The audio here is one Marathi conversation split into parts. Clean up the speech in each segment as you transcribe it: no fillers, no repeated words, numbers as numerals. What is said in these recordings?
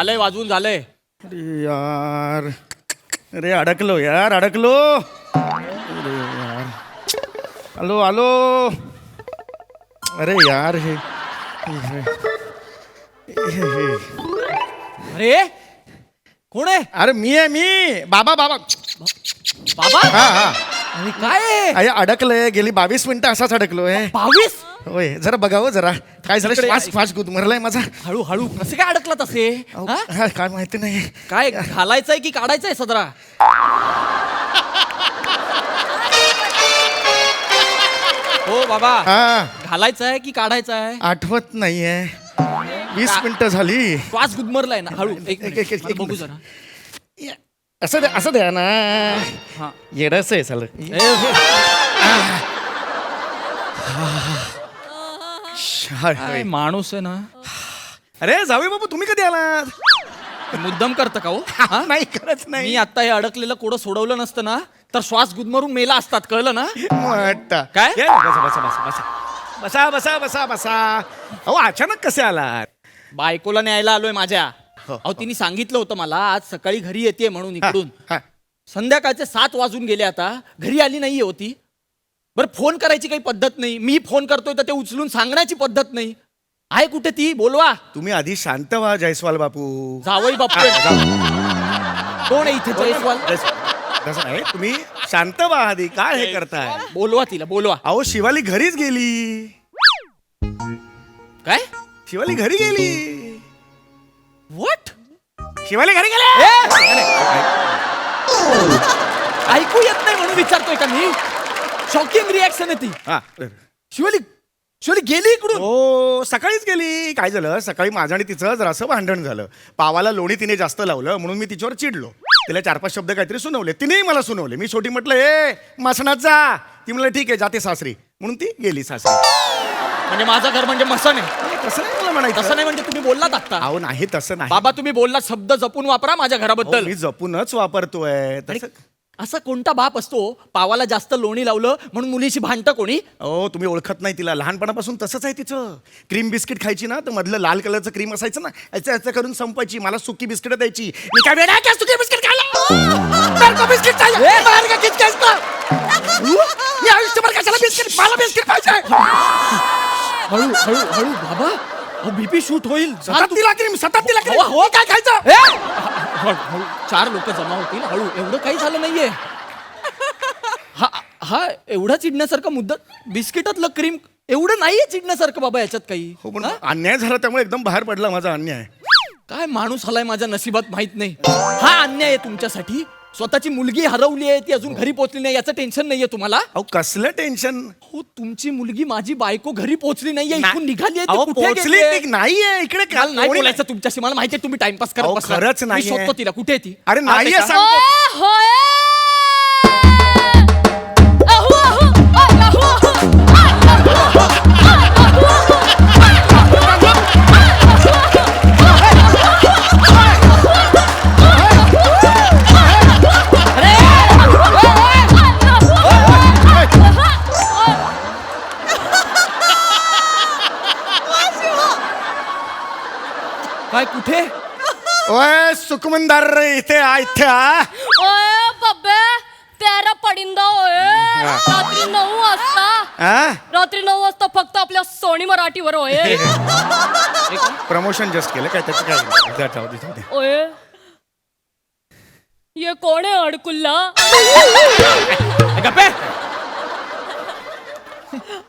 झालंय वाजवून झालंय. अरे यार, अरे अडकलो यार, अडकलो. अरे यार, आलो आलो. अरे यार हे अरे कोण आहे? अरे मी आहे मी, बाबा बाबा. बाबा. हा हा. अरे काय आहे? अरे अडकलोय, गेली 22 मिनिटं असाच अडकलोय. 22. होय, जरा बघावं जरा काय झालं. इकडे श्वास फास गुदमरलाय माझा. हळू हळू कसे काय अडकला तसे? अहो, हा? काय माहिती नाही. काय घालायचंय की काढायचंय सदरा? हो बाबा, हा, घालायचंय की काढायचंय? आठवत नाहीये. 20 मिनिटं झाली. श्वास गुदमरलाय ना. हळू एक एक मला बघू जरा. असं द्या, असं द्या ना. हा. येडस आहे चाल. काय माणूस आहे ना. अरे जावे बाबू, तुम्ही कधी आलात? मुद्दाम करतं का हो? हा? नाही, खरंच नाही. मी आता हे अडकलेलं कोडं सोडवलं नसतं ना तर श्वास गुदमरून मेला असतात, कळलं ना? वाटतं. काय? ये, बसा बसा बसा बसा बसा बसा बसा बसा. अहो अचानक कसे आलात? बायकोला न्यायला आलोय माझ्या. हो, अहो तिने सांगितलं होतं मला आज सकाळी घरी येते म्हणून इकडून. हा. संध्याकाळचे 7 वाजून गेले, आता घरी आली नाहीये होती. बरं फोन करायची काही पद्धत नाही, मी फोन करतोय तर ते उचलून सांगण्याची पद्धत नाही. आहे कुठे ती? बोलवा. तुम्ही आधी शांत व्हा जयस्वाल बापू. जावई बापू. कोण आहे इथे जयस्वाल? तसं नाही, तुम्ही शांत व्हा आधी. काय हे करताय? बोलवा तिला, बोलवा. अहो शिवाली घरीच गेली. काय? शिवाली घरी गेली. व्हॉट? शिवाली घरी गेली. ऐकू येत नाही म्हणून विचारतोय का मी? शॉकिंग रिॲक्शन आहे ती. हा. शिवाली शिवाली गेली इकडून. हो, सकाळीच गेली. काय झालं, सकाळी माझं आणि तिचं जरासं भांडण झालं. पावाला लोणी तिने जास्त लावलं म्हणून मी तिच्यावर चिडलो. तिला 4-5 शब्द काहीतरी सुनवले, तिनेही मला सुनवले. मी शेवटी म्हटलं ए मसणात जा. ती म्हणलं ठीक आहे जाते सासरी, म्हणून ती गेली सासरी. म्हणजे माझं घर म्हणजे मसन आहे? तसं नाही मला म्हणायचं. तसं नाही म्हणजे तुम्ही बोललात आता. अहो नाही, तसं नाही बाबा तुम्ही बोललात, शब्द जपून वापरा माझ्या अहो, घराबद्दल. मी जपूनच वापरतोय तसं. असा कोणता बाप असतो पावाला जास्त लोणी लावलं म्हणून मुलीशी भांडतं कोणी? हो, तुम्ही ओळखत नाही तिला. लहानपणापासून तसंच आहे तिचं. क्रीम बिस्किट खायची ना तर मधलं लाल कलरचं क्रीम असायचं ना, याचं याचं करून संपायची. मला सुकी बिस्किट द्यायची. मी काय वेडा आहे का सुकी बिस्किट खायला? बिस्किट मी आयुष्यभर कशाला बिस्किट, मला बिस्किट पाहिजे. हळू हळू हळू बाबा, बीपी शूट होईल. सतत तिला क्रीम, सतत तिला क्रीम. हो, काय खायचं? हळू, हळू. 4 लोक जमा होतील. हळू, एवढं काही झालं नाहीये. हा हा एवढा चिडण्यासारखा मुद्दा, बिस्किटातलं क्रीम एवढं नाहीये चिडण्यासारखं बाबा याच्यात काही. हो, पण अन्याय झाला त्यामुळे एकदम बाहेर पडला माझा अन्याय. काय माणूस आलाय माझ्या नशिबात माहित नाही. हा अन्याय आहे तुमच्यासाठी. स्वतःची मुलगी हरवली आहे, ती अजून घरी पोहोचली नाही याचं टेन्शन नाहीये तुम्हाला? अहो कसलं टेन्शन? हो, तुमची मुलगी माझी बायको घरी पोहोचली नाहीये, इथून निघाली आहे, ती अहो, कुठे पोहोचली गेलीये? ती नाहीये इकडे. काल नाही बोलायचं तुमच्याशी, मला माहिती आहे तुम्ही टाइमपास करत अहो, बसलात. खरंच मी नाहीये. शोधतो तिला, कुठे आहे ती? अरे नाहीये आता सांगतो. काय कुठे? ओए सुखमंदर, इथे आ, इथे आ. ओए बब्बे, तेरा पडिंदा होय. रात्री 9 वाजता. आ? रात्री 9 वाजता फक्त आपल्या सोनी मराठीवर होय. प्रमोशन जस्ट केलं काय त्याचं काय नाही. जा, जाऊ दे, जाऊ दे. ओए ये कोण आहे अडकुल्ला? गप्पे.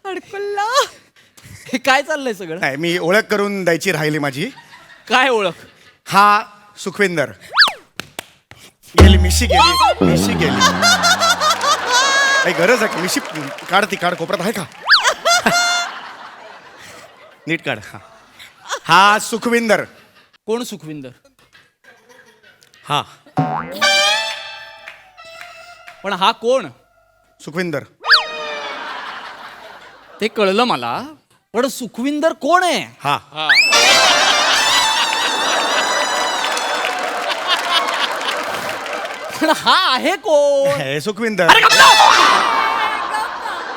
अडकुल्ला. हे काय चाललंय सगळं? नाही, मी ओळख करून द्यायची राहिली माझी. काय ओळख? हा सुखविंदर. गेली मिशी, गेली मिशी गेली. काही गरज आहे का? मिशी काढ, ती काढ, कोपऱ्यात आहे का? नीट काढ. हा सुखविंदर. कोण सुखविंदर? हा पण हा कोण? सुखविंदर. ते कळलं मला, पण सुखविंदर कोण आहे? हा पण हा आहे कोण? हे सुखविंदर. अरे गप्प!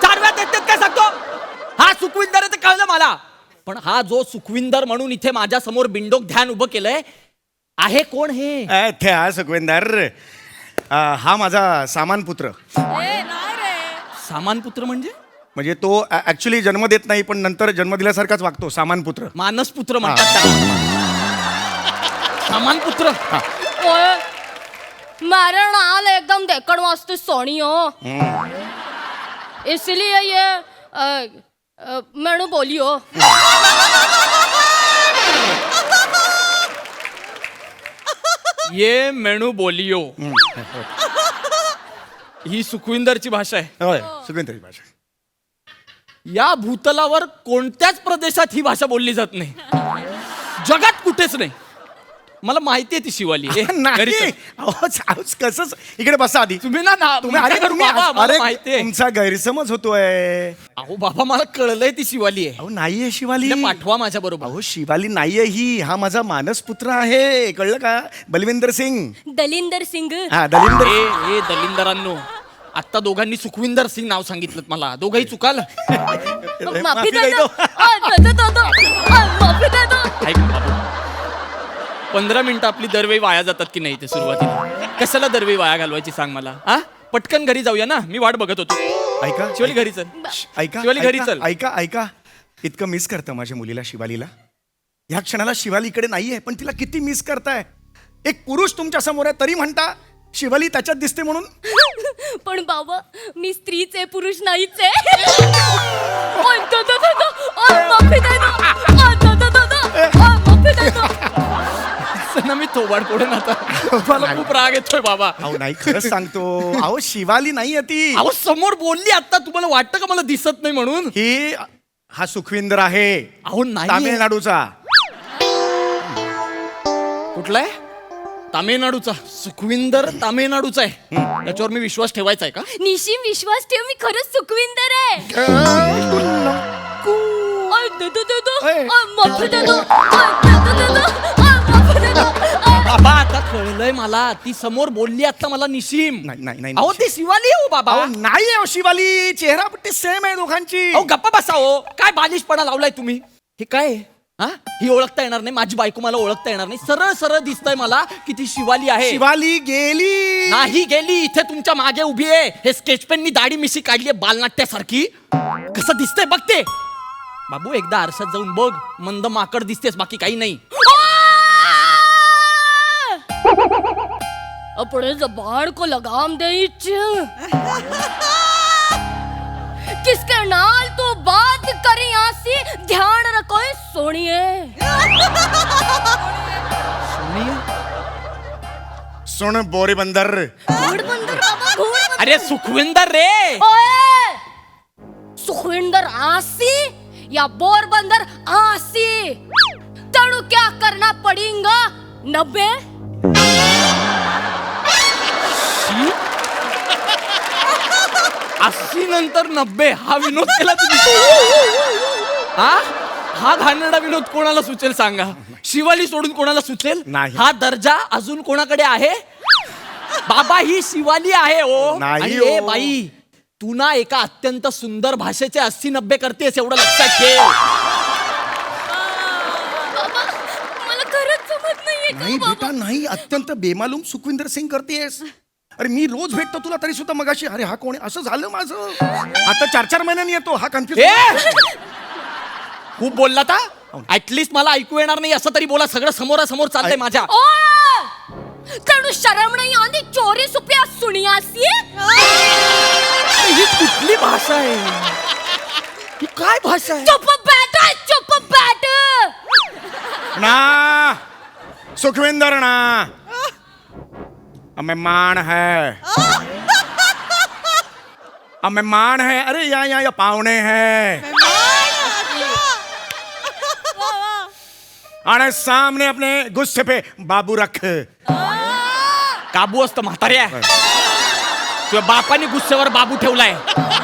4 वेळा तेच काय सांगतो? हा सुखविंदर आहे ते कळलं मला, पण हा जो सुखविंदर म्हणून इथे माझ्या समोर बिंडोक ध्यान उभं केलंय, आहे कोण हे? त्या सुखविंदर हा माझा सामान पुत्र. ए नाही रे. सामान पुत्र म्हणजे तो ऍक्च्युली जन्म देत नाही, पण नंतर जन्म दिल्यासारखाच वागतो. सामान पुत्र. मानस पुत्र म्हणतात त्याला. सामान पुत्र. ओए मेरा नाल एकदम देखण वास्ते सोनी हो, इसलिए ये मैंने बोली हो. ये मेनू बोलियो. ही सुखविंदरची भाषा आहे. होय, सुखविंदरची भाषा. या भूतलावर कोणत्याच प्रदेशात ही भाषा बोलली जात नाही. जगात कुठेच नाही. मला माहिती आहे ती शिवाली. घरी नाही चल. कसं इकडे बसा आधी. तुम्ही ना तुम्ही अरे बाबा, मला अरे माहितीये. तुमचा गैरसमज होतोय. अहो बाबा, मला कळलंय ती शिवाली आहे. अहो नाहीये शिवाली. तिला पाठवा माझ्या बरोबर. अहो शिवाली नाहीये ही. हा माझा मानस पुत्र आहे. कळलं का? बलविंदर सिंग. दलिंदर सिंग. हा दलिंदर. ए दलिंदरांनो, आता दोघांनी सुखविंदर सिंग नाव सांगितलं मला. दोघंही चुकाल. माफी दे दो. माफी दे दो. ऐक बाबू, 15 मिनिटं आपली दरवेळी वाया जातात की नाही ते सुरुवातीला. कशाला दरवेळी वाया घालवायची सांग मला. हा पटकन घरी जाऊया ना, मी वाट बघत होतो. ऐका शिवाली घरी चल. ऐका शिवाली घरी चल. ऐका ऐका इतकं मिस करतं माझ्या मुलीला शिवालीला. ह्या क्षणाला शिवाली इकडे नाहीये, पण तिला किती मिस करताय. एक पुरुष तुमच्या समोर आहे तरी म्हणता शिवाली त्याच्यात दिसते म्हणून. पण बाबा मी स्त्रीच आहे, पुरुष नाहीच आहे. ओय, दो, दो, दो, दो. ओय, माफी दे दो. ओय, दो, दो, दो, दो. ओय, माफी दे दो. ना मी थोबाड पडेन आता. मला खूप राग येतोय बाबा. अहो नाही खरंच सांगतो. अहो शिवाली नाहीये ती. अहो समोर बोलली आता. तुम्हाला वाटतं का मला दिसत नाही म्हणून? ही हा सुखविंदर आहे. अहो नाही. तामिळनाडूचा. कुठला आहे? तामिळनाडूचा. सुखविंदर तामिळनाडूचा आहे. त्याच्यावर मी विश्वास ठेवायचा आहे का? निशिम विश्वास ठेव, मी खरंच सुखविंदर आहे. ओय, दो, दो, दो, दो. ओय. ओय, माफी दे दो. ओय, दो, दो, दो, दो. ओय, माफी दे दो. ओय. बाबा आता कळलंय मला. ती समोर बोलली आता मला निशिम. नाही अहो ती शिवाली आहे हो बाबा. अहो नाही अहो शिवाली. चेहरा पट्टी सेम आहे दोघांची. अहो गप्पा बसा हो. काय बालिशपणा लावलाय तुम्ही. हे काय आहे? हा ही ओळखता येणार नाही. माझी बायको मला ओळखता येणार नाही. सरळ सरळ दिसतंय मला की ती शिवाली आहे. शिवाली गेली. नाही गेली. इथे तुमच्या मागे उभी आहे. हे स्केच पेननी दाढी मिशी काढली आहे बालनाट्यासारखी. कसं दिसतंय बघते. बाबू एकदा आरशात जाऊन बघ. मंद माकड दिसतेस, बाकी काही नाही. अपने जबान को लगाम दे. किसके नाल तू बात करी आसी, ध्यान रखो सोनिए. सुन बोरी बंदर. घोडबंदर बाबा, घोडबंदर. अरे सुखविंदर रे. ओए सुखविंदर आसी या बोरबंदर आसी, तेणु क्या करना पड़ेगा 90. 80 नंतर 90. हा विनोद केला तुम्ही. हा घाणेरडा विनोद कोणाला सुचेल सांगा. शिवाली सोडून कोणाला सुचेल? नाही. हा दर्जा अजून कोणाकडे आहे? बाबा ही शिवाली आहे ओ. नाही आणि ओ. ए बाई, तू ना एका अत्यंत सुंदर भाषेचे 80-90 करतेस एवढं लक्षात ठेव. बाबा मला खरंच जमत नाहीये का नाही बाबा? बेटा नाही. अत्यंत बेमालूम सुखविंदर सिंग करतेस. अरे मी रोज भेटतो तुला तरी सुद्धा मगाशी अरे हा कोण आहे असं झालं माझं. आता 4-4 महिन्यांनी येतो हा कन्फ्युज. खूप बोलला था. ऍटलिस्ट मला ऐकू येणार नाही असं तरी बोला. सगळं समोरासमोर चालतंय माझ्या. ओए तेणु शरम नहीं आती चोरी सुपिया सुनियासी. ही कुठली भाषा आहे? ही काय भाषा आहे? चुप बैठ, चुप बैठ. ना सुखविंदर ना मेहमान है. मेहमान है. अरे या पाहुणे है. आणि सामने अपने गुस्से पे बाबू रख. काबू असतं म्हाताऱ्या. तुझ्या बापाने गुस्स्यावर बाबू ठेवलाय.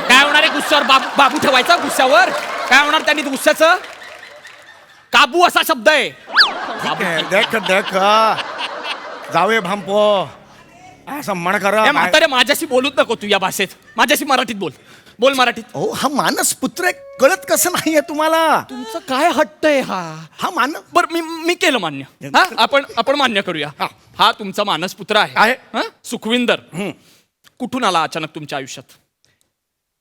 काय होणार आहे गुस्स्यावर बाबू ठेवायचा? गुस्स्यावर काय होणार त्यांनी गुस्स्याचं? काबू असा शब्द आहे. देख देख जावे भांपो असं म्हण कर. म्हाताऱ्या माझ्याशी बोलूच नको तू या भाषेत. माझ्याशी मराठीत बोल. बोल मराठीत. अहो हा मानस पुत्र आहे, कळत कसं नाहीये तुम्हाला? तुमचं काय हट्ट आहे हा? हा बर मी केलं मान्य. हा आपण मान्य करूया. हा तुमचा मानस पुत्र आहे. हा? सुखविंदर कुठून आला अचानक तुमच्या आयुष्यात?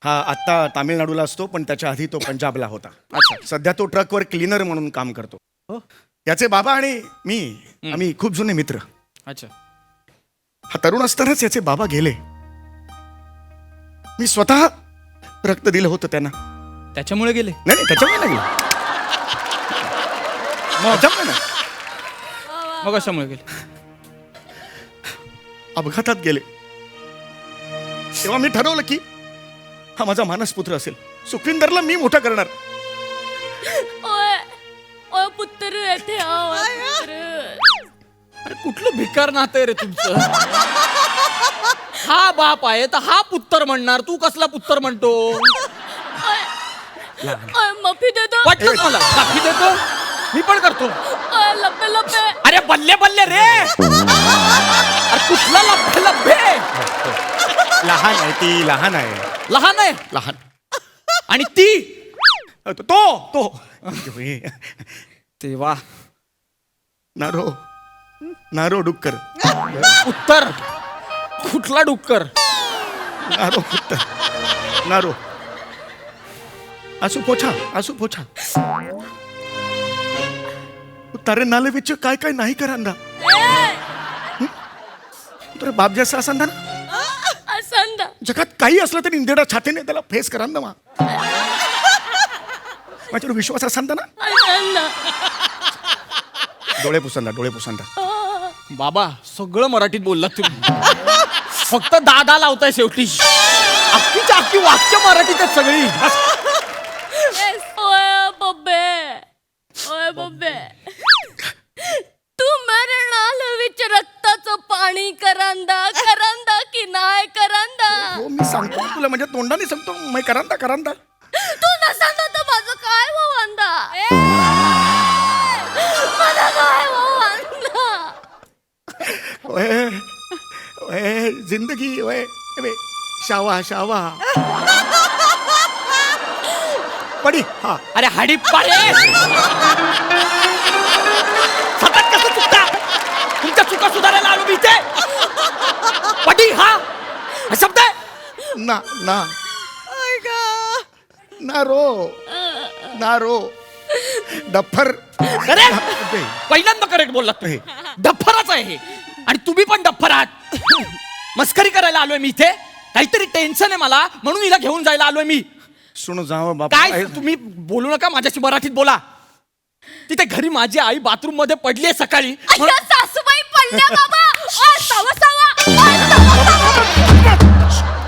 हा आता तामिळनाडूला असतो, पण त्याच्या आधी तो पंजाबला होता. अच्छा. सध्या तो ट्रकवर क्लीनर म्हणून काम करतो. हो. याचे बाबा आणि मी आम्ही खूप जुने मित्र. अच्छा. हा तरुण असतानाच याचे बाबा गेले. मी स्वतः रक्त दिलं होतं त्यांना. त्याच्यामुळे गेले? नाही त्याच्यामुळे नाही गेले. त्याच्यामुळे नाही. मग कशामुळे गेले? अपघातात गेले. तेव्हा मी ठरवलं की हा माझा मानसपुत्र असेल. सुखविंदरला मी मोठा करणार. ओय ओय पुत्र येथे आव पुत्र. अरे कुठलं भिकार नातं आहे रे तुमचं? हा बाप आहे तर हा पुत्र म्हणणार, तू कसला पुत्र म्हणतो? ओय माफी देतो. वाटलं मला माफी देतो, मी पण करतो. ओय लब्बे लब्बे. अरे बल्ले बल्ले रे. अरे कुठला लब्बे लब्बे? लहान आहे ती, लहान आहे. लहान आहे लहान. आणि ती तो तेव्हा नारो नारो डुक्कर. उत्तर कुठला डुक्कर? नारो उत्तर नारो आसू पोछा तारे नाले विच काय काय नाही करांदा. तर बाप जैसा असंदा ना, असंदा. जगात काही असलं तरी इंदेडा छातीने त्याला फेस करांदा मा. माझ्यावर विश्वास असंदा ना. असंदा. डोळे पुसंदा. बाबा सगळं मराठीत बोललात तुम्ही. फक्त दादा लावताय शेवटी. अख्खीच्या अख्खी वाक्य मराठीत आहेत सगळी. ओय बब्बे. ओय बब्बे. तू मेरे नाल विच रक्ताचं पाणी करांदा की नाही करांदा? हो मी सांगतो तुला, म्हणजे तोंडाने सांगतो मी करांदा. तू नसंदा तर माझं काय वांदा? माझं काय वांदा? ओए जिंदगी ओए शावा पडी. हा अरे हडी पाडे. सतत कसं चुकता? तुमच्या चुका सुधारायला आलो मी इथे. पडी हा शब्द आहे. नारो डफर. अरे पहिल्यांदा करेक्ट बोललात तुम्ही. डफराच आहे हे. आणि तुम्ही पण डफर आहात. मस्करी करायला आलोय मी इथे. काहीतरी टेन्शन आहे मला, म्हणून हिला घेऊन जायला आलोय मी. सुनो जाओ बाबा. काय तुम्ही बोलू नका, माझ्याशी मराठीत बोला. तिथे घरी माझी आई बाथरूम मध्ये पडलीये सकाळी. अय्या सासूबाई पडल्या बाबा. सावा.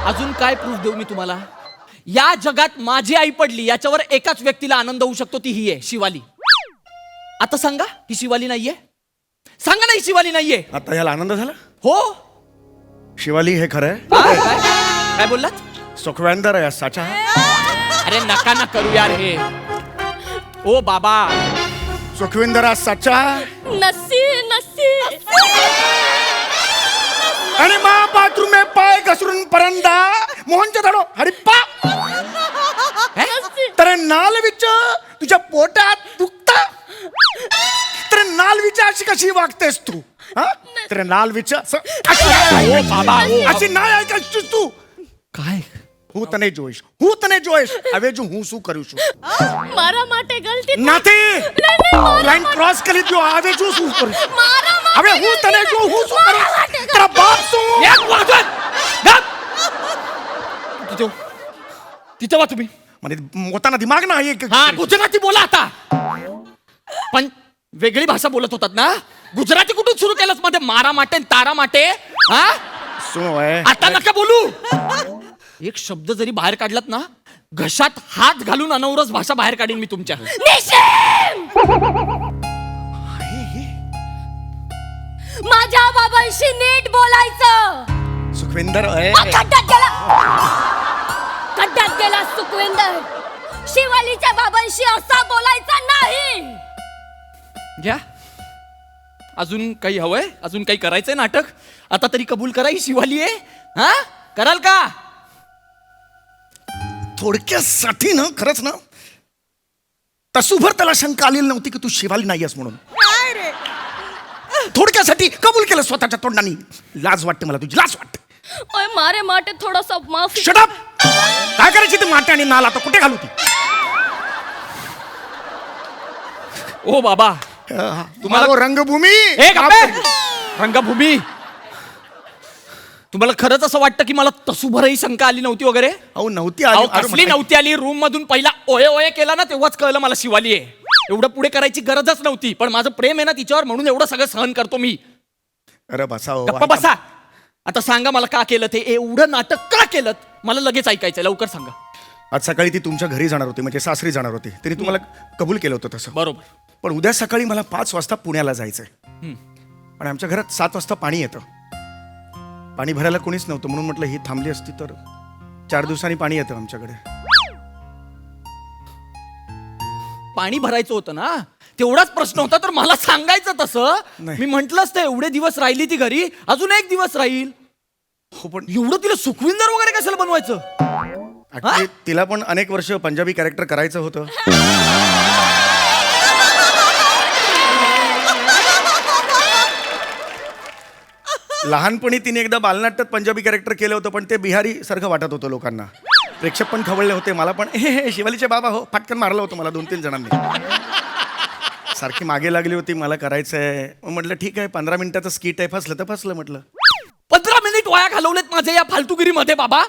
अजून काय प्रूफ देऊ मी तुम्हाला? या जगात माझी आई पडली याच्यावर एकाच व्यक्तीला आनंद होऊ शकतो, ती ही आहे शिवाली. आता सांगा ही शिवाली नाहीये? सांगा ना ही शिवाली नाहीये? आता याला आनंद झाला. हो. शिवाली हे खरं काय आहे. काय बोललात? सुखवेंदर आहे साचा. अरे नका ना करू यार हे. ओ बाबा सुखविंदर साचा. नसी. आणि मा बाथरूम में पाय घसरून परंदा मोहनच्या धाडो हरिप्पा. तर नाल विच तुझ्या पोटात दुखता. तर नाल विच अशी कशी वागतेस तू? तर नाल विच अशी नाही ऐकायचीस तू. काय હું તને જોઈશ હવે જો હું શું કરું છું? મારા માટે ગલતી નથી. મારા લાઈન ક્રોસ કરી દો. હવે જો શું કરું છું? મારા હવે હું તને જો હું શું મારા કરું? માટે તારા બાપ શું? एक वाजवत गप. तिथे वा तुम्ही. મને પોતાના દિમાગ ના आहे. हा गुजराती बोला आता. पण वेगळी भाषा बोलत होतात ना. गुजराती कुठून सुरू केलंस मध्ये मारा माटे तारा माटे? हा શું હોય? आता नका बोलू. एक शब्द जरी बाहेर काढलात ना, घशात हात घालून अनवरस भाषा बाहेर काढीन मी तुमच्या. निशिम. माझ्या बाबांशी नीट बोलायचं. सुखविंदर खड्ड्यात गेला सुखविंदर. शिवालीच्या बाबांशी असा बोलायचं नाही. घ्या. अजून काही हवंय? अजून काही करायचंय नाटक? आता तरी कबूल करा ही शिवाली आहे. हा कराल का? थोडक्यासाठी ना खरंच ना तसूभर त्याला शंका आलेली नव्हती की तू शिवाली नाहीयेस म्हणून. काय रे? थोडक्यासाठी कबूल केलं स्वतःच्या तोंडाने. लाज वाटते मला तुझी, लाज वाटते. ओय मारे माटे थोडासा माफी. Shut up. काय करायची ती माटे आणि नाल आता कुठे घालू ती? ओ बाबा तुम्हाला रंगभूमी ए गप्पे! रंगभूमी, तुम्हाला खरंच असं वाटतं की मला तसूभरही शंका आली नव्हती वगैरे? अहो नव्हती अहो, आली. अरे कसली नव्हती आली? रूम मधून पहिला ओये ओये केला ना तेव्हाच कळलं मला शिवाली आहे. एवढं पुढे करायची गरजच नव्हती, पण माझं प्रेम आहे ना तिच्यावर, म्हणून एवढं सगळं सहन करतो मी. अरे बसा हो. गप्पा बसा. आता सांगा मला का केलं ते, एवढं नाटक का केलं? मला लगेच ऐकायचं, लवकर सांगा. आज सकाळी ती तुमच्या घरी जाणार होती, म्हणजे सासरी जाणार होती. तरी तुम्हाला कबूल केलं होतं तसं. बरोबर. पण उद्या सकाळी मला 5 वाजता पुण्याला जायचंय. आणि आमच्या घरात 7 वाजता पाणी येतं. पाणी भरायला कोणीच नव्हतं, म्हणून म्हटलं ही थांबली असती तर 4 दिवसांनी पाणी येतं आमच्याकडे. पाणी भरायचं होतं ना, तेवढाच प्रश्न होता, तर मला सांगायचं तसं. नाही. मी म्हंटल असतं एवढे दिवस राहिली ती घरी, अजून 1 दिवस राहील. हो पण एवढं तिला सुखविंदर वगैरे कशाला बनवायचं? actually तिला पण अनेक वर्ष पंजाबी कॅरेक्टर करायचं होतं. लहानपणी तिने एकदा बालनाट्यात पंजाबी कॅरेक्टर केलं होतं, पण ते बिहारी सारखं वाटत होतं लोकांना. प्रेक्षक पण खवळले होते, मला पण हे शिवालीचे बाबा हो फाटकन मारलं होतं मला 2-3 जणांनी. सारखी मागे लागली होती, मला करायचंय. मग म्हटलं ठीक आहे, 15 मिनिटाचं स्किट आहे, फसलं तर फसलं म्हटलं. 15 मिनिट वाया घालवलेत माझे या फालतुगिरीमध्ये बाबा.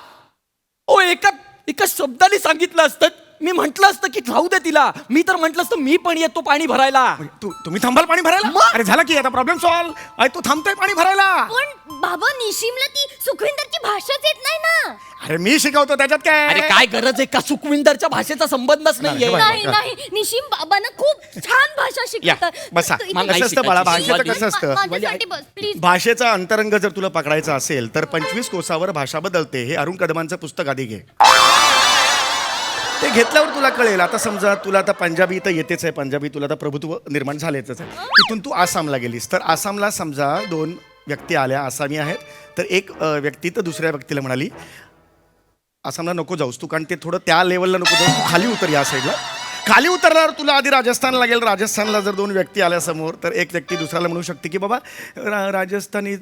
ओ एका शब्दाने सांगितलं असतं, मी म्हंटल असतं की राहू दे तिला. मी तर म्हंटल असतं मी पण येतो पाणी भरायला. तुम्ही थांबाल पाणी भरायला? मग? अरे झालं की आता प्रॉब्लेम सॉल्व. तू थांबतोय पाणी भरायला. पण बाबा निशिमला ती सुखविंदरची भाषाच येत नाही ना. अरे मी शिकवतो त्याच्यात काय. अरे काय गरज आहे का? सुखविंदरच्या भाषेचा संबंधच नाहीये. नाही, नाही नाही निशिम बाबांना खूप छान भाषा शिकवतात. बसा. तू इथे मग बस. कसं असतं बाळा, शिकायची भाषेचं शिवाली. कसं असतं? माझ्यासाठी बस प्लीज. भाषेचा अंतरंग जर तुला पकडायचा असेल तर 25 कोसावर भाषा बदलते. हे अरुण कदमांचं पुस्तक आधी घे. ते घेतल्यावर तुला कळेल. आता समजा तुला आता पंजाबी तर येतेच आहे, पंजाबी तुला आता प्रभुत्व निर्माण झालेच आहे. तिथून तू आसामला गेलीस तर आसामला समजा 2 व्यक्ती आल्या, आसामी आहेत. तर एक व्यक्ती तर दुसऱ्या व्यक्तीला म्हणाली आसामला नको जाऊस तू, कारण ते थोडं त्या लेवलला नको जाऊस, तू खाली उतर या साईडला. खाली उतरल्यावर तुला आधी राजस्थान लागेल. राजस्थानला जर 2 व्यक्ती आल्या समोर तर एक व्यक्ती दुसऱ्याला म्हणू शकते की बाबा राजस्थानी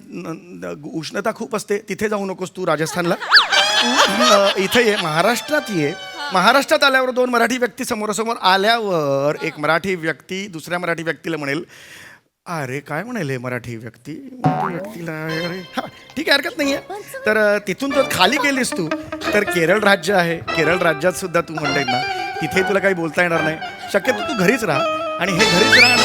उष्णता खूप असते, तिथे जाऊ नकोस तू राजस्थानला. इथे ये, महाराष्ट्रात ये. महाराष्ट्रात आल्यावर 2 मराठी व्यक्ती समोरासमोर आल्यावर एक मराठी व्यक्ती दुसऱ्या मराठी व्यक्तीला म्हणेल अरे काय म्हणेल हे मराठी व्यक्तीला अरे हा ठीक आहे, हरकत नाही आहे. तर तिथून जर खाली गेलीस तू तर केरळ राज्य आहे. केरळ राज्यात सुद्धा तू म्हणतेस ना, तिथे तुला काही बोलता येणार नाही. शक्यतो तू घरीच राहा आणि हे घरीच राहा.